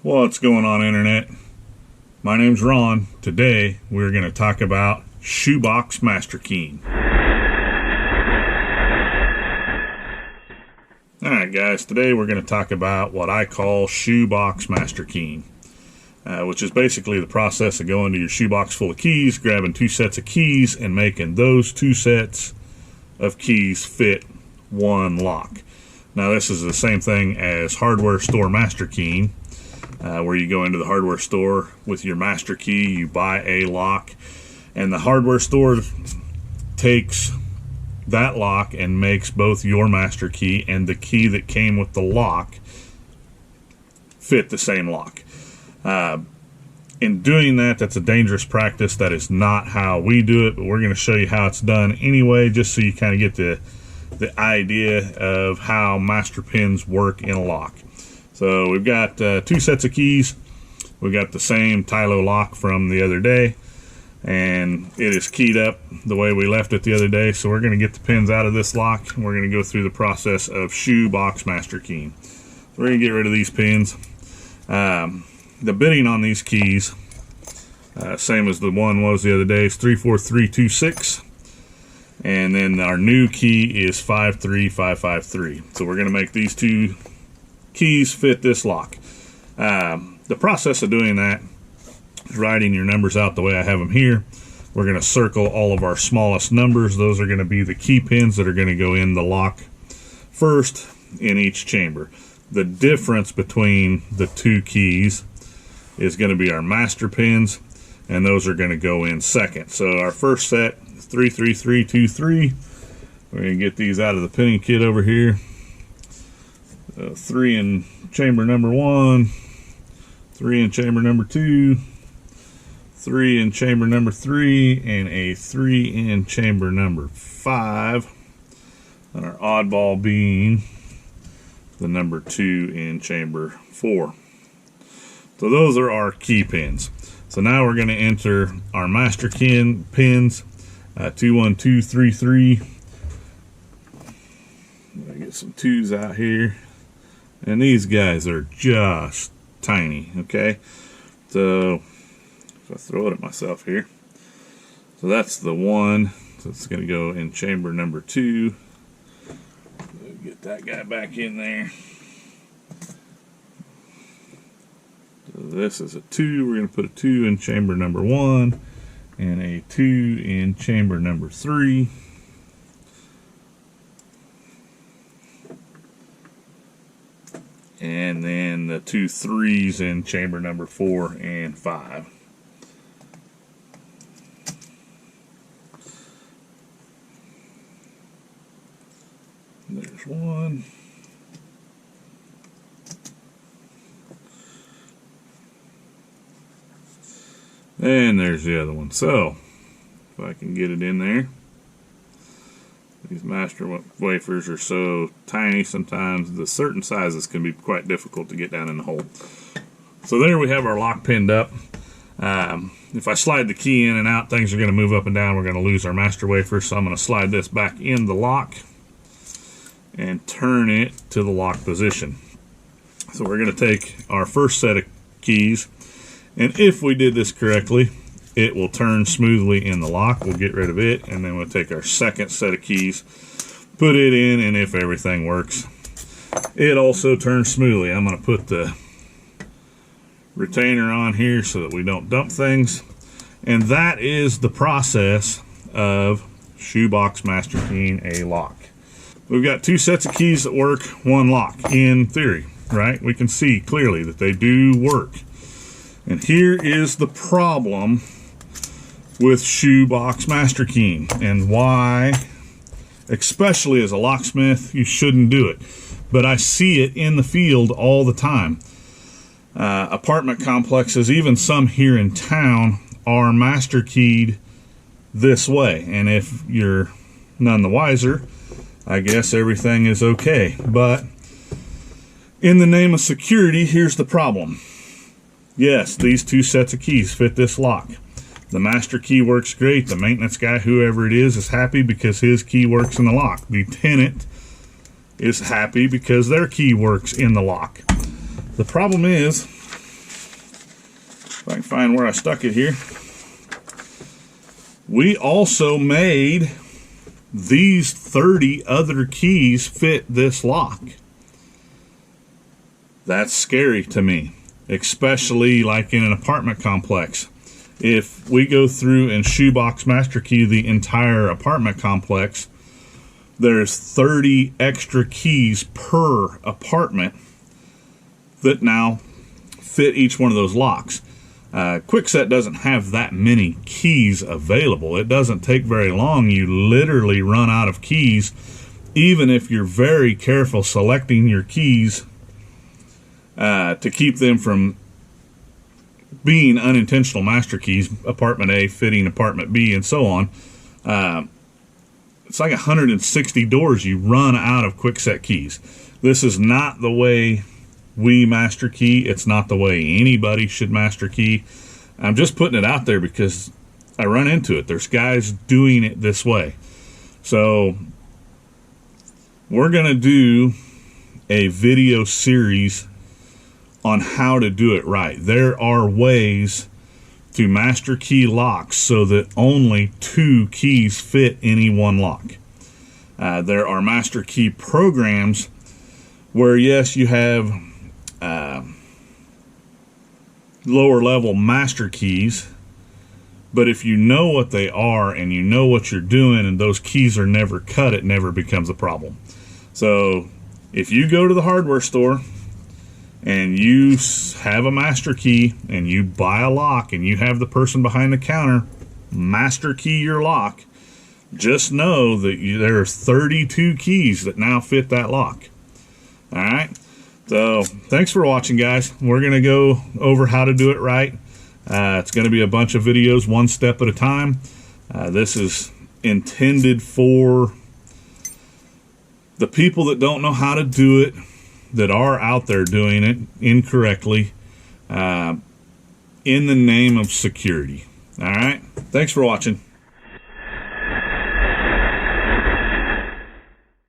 What's going on, Internet? My name's Ron. Today we're going to talk about ShoeBox Master Keying. Alright guys, today we're going to talk about what I call ShoeBox Master Keying, which is basically the process of going to your shoebox full of keys, grabbing two sets of keys, and making those two sets of keys fit one lock. Now this is the same thing as hardware store master keying, where you go into the hardware store with your master key, you buy a lock, and the hardware store takes that lock and makes both your master key and the key that came with the lock fit the same lock. In doing that, that's a dangerous practice. That is not how we do it, but we're going to show you how it's done anyway, just so you kind of get the idea of how master pins work in a lock. So we've got two sets of keys. We've got the same Tylo lock from the other day, and it is keyed up the way we left it the other day. So we're going to get the pins out of this lock, and we're going to go through the process of ShoeBox master keying. So we're going to get rid of these pins. The bitting on these keys, same as the one was the other day, is 34326. And then our new key is 53553. So we're going to make these two keys fit this lock. The process of doing that is writing your numbers out the way I have them here. We're going to circle all of our smallest numbers. Those are going to be the key pins that are going to go in the lock first in each chamber. The difference between the two keys is going to be our master pins, and those are going to go in second. So our first set, 33323. We're going to get these out of the pinning kit over here. 3 in chamber number 1, 3 in chamber number 2, 3 in chamber number 3, and a 3 in chamber number 5. And our oddball being the number 2 in chamber 4. So those are our key pins. So now we're going to enter our master key pins, 21233. Get some 2s out here. And these guys are just tiny, okay? So if I throw it at myself here. So that's the 1. So it's going to go in chamber number 2. Get that guy back in there. So this is a 2. We're going to put a 2 in chamber number 1 and a 2 in chamber number 3. And then the 2 3s in chamber number 4 and 5. There's one. And there's the other one. So, if I can get it in there. These master wafers are so tiny sometimes the certain sizes can be quite difficult to get down in the hole. So there we have our lock pinned up. If I slide the key in and out, things are going to move up and down. We're going to lose our master wafer. So I'm going to slide this back in the lock and turn it to the lock position. So we're going to take our first set of keys, and if we did this correctly, it will turn smoothly in the lock. We'll get rid of it, and then we'll take our second set of keys, put it in, and if everything works, it also turns smoothly. I'm going to put the retainer on here so that we don't dump things. And that is the process of ShoeBox master keying a lock. We've got two sets of keys that work, one lock, in theory, right? We can see clearly that they do work. And here is the problem with ShoeBox master keying, and why, especially as a locksmith, you shouldn't do it. But I see it in the field all the time. Apartment complexes, even some here in town, are master keyed this way. And if you're none the wiser, I guess everything is okay. But in the name of security, here's the problem. Yes, these two sets of keys fit this lock. The master key works great. The maintenance guy, whoever it is happy because his key works in the lock. The tenant is happy because their key works in the lock. The problem is If I can find where I stuck it here. We also made these 30 other keys fit this lock. That's scary to me, especially like in an apartment complex. If we go through and ShoeBox Master Key the entire apartment complex, there's 30 extra keys per apartment that now fit each one of those locks. Kwikset doesn't have that many keys available. It doesn't take very long. You literally run out of keys, even if you're very careful selecting your keys to keep them from being unintentional master keys, apartment A fitting apartment B and so on. It's like 160 doors you run out of Kwikset keys. This is not the way we master key. It's not the way anybody should master key. I'm just putting it out there because I run into it. There's guys doing it this way. So we're going to do a video series on how to do it right. There are ways to master key locks so that only 2 keys fit any one lock. There are master key programs where, yes, you have lower level master keys, but if you know what they are and you know what you're doing and those keys are never cut, it never becomes a problem. So if you go to the hardware store and you have a master key and you buy a lock and you have the person behind the counter master key your lock, just know that there are 32 keys that now fit that lock. All right. So thanks for watching, guys. We're going to go over how to do it right. It's going to be a bunch of videos, one step at a time. This is intended for the people that don't know how to do it, that are out there doing it incorrectly in the name of security. All right. Thanks for watching.